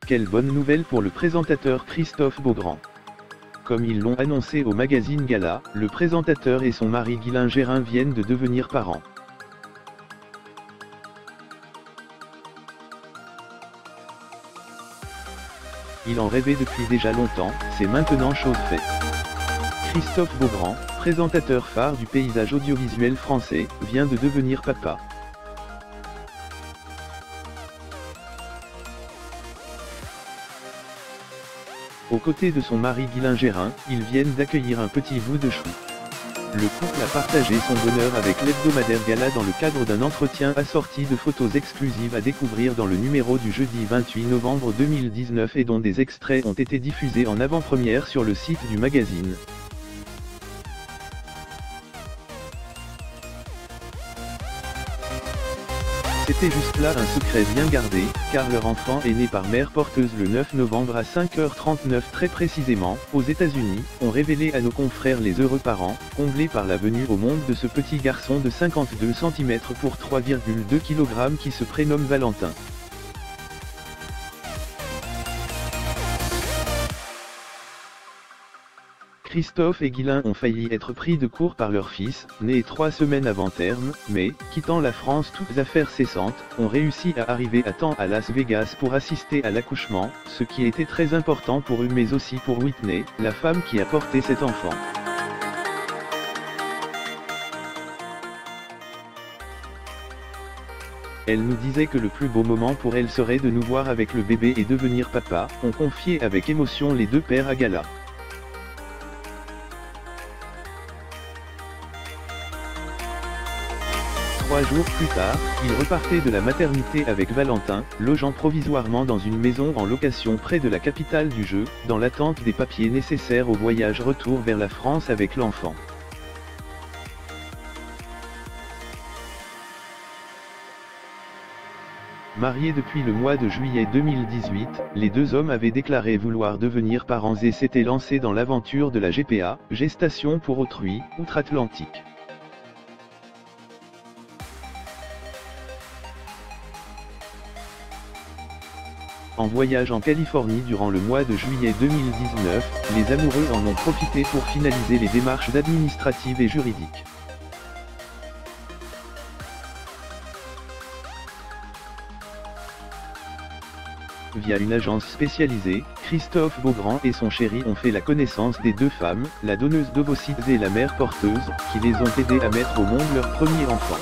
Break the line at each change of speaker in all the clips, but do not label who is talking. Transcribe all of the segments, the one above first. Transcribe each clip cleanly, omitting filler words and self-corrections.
Quelle bonne nouvelle pour le présentateur Christophe Beaugrand. Comme ils l'ont annoncé au magazine Gala, le présentateur et son mari Guylain Gérin viennent de devenir parents. Il en rêvait depuis déjà longtemps, c'est maintenant chose faite. Christophe Beaugrand, présentateur phare du paysage audiovisuel français, vient de devenir papa. Aux côtés de son mari Guylain Gérin, ils viennent d'accueillir un petit bout de chou. Le couple a partagé son bonheur avec l'hebdomadaire Gala dans le cadre d'un entretien assorti de photos exclusives à découvrir dans le numéro du jeudi 28 novembre 2019 et dont des extraits ont été diffusés en avant-première sur le site du magazine. C'était juste là un secret bien gardé, car leur enfant est né par mère porteuse le 9 novembre à 5h39 très précisément, aux États-Unis, ont révélé à nos confrères les heureux parents, comblés par la venue au monde de ce petit garçon de 52 cm pour 3,2 kg qui se prénomme Valentin. Christophe et Guylain ont failli être pris de court par leur fils, né 3 semaines avant terme, mais, quittant la France toutes affaires cessantes, ont réussi à arriver à temps à Las Vegas pour assister à l'accouchement, ce qui était très important pour eux mais aussi pour Whitney, la femme qui a porté cet enfant. Elle nous disait que le plus beau moment pour elle serait de nous voir avec le bébé et devenir papa, ont confié avec émotion les deux pères à Gala. Trois jours plus tard, ils repartaient de la maternité avec Valentin, logeant provisoirement dans une maison en location près de la capitale du jeu, dans l'attente des papiers nécessaires au voyage retour vers la France avec l'enfant. Mariés depuis le mois de juillet 2018, les deux hommes avaient déclaré vouloir devenir parents et s'étaient lancés dans l'aventure de la GPA, gestation pour autrui, outre-Atlantique. En voyage en Californie durant le mois de juillet 2019, les amoureux en ont profité pour finaliser les démarches administratives et juridiques. Via une agence spécialisée, Christophe Beaugrand et son chéri ont fait la connaissance des deux femmes, la donneuse d'ovocytes et la mère porteuse, qui les ont aidés à mettre au monde leur premier enfant.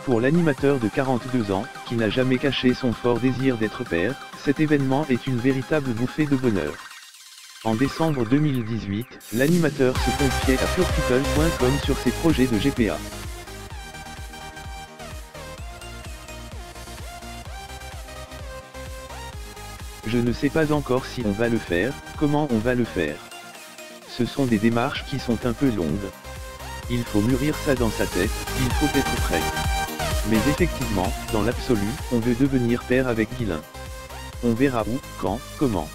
Pour l'animateur de 42 ans, qui n'a jamais caché son fort désir d'être père, cet événement est une véritable bouffée de bonheur. En décembre 2018, l'animateur se confiait à purepeople.com sur ses projets de GPA. Je ne sais pas encore si on va le faire, comment on va le faire. Ce sont des démarches qui sont un peu longues. Il faut mûrir ça dans sa tête, il faut être prêt. Mais effectivement, dans l'absolu, on veut devenir père avec Guylain. On verra où, quand, comment.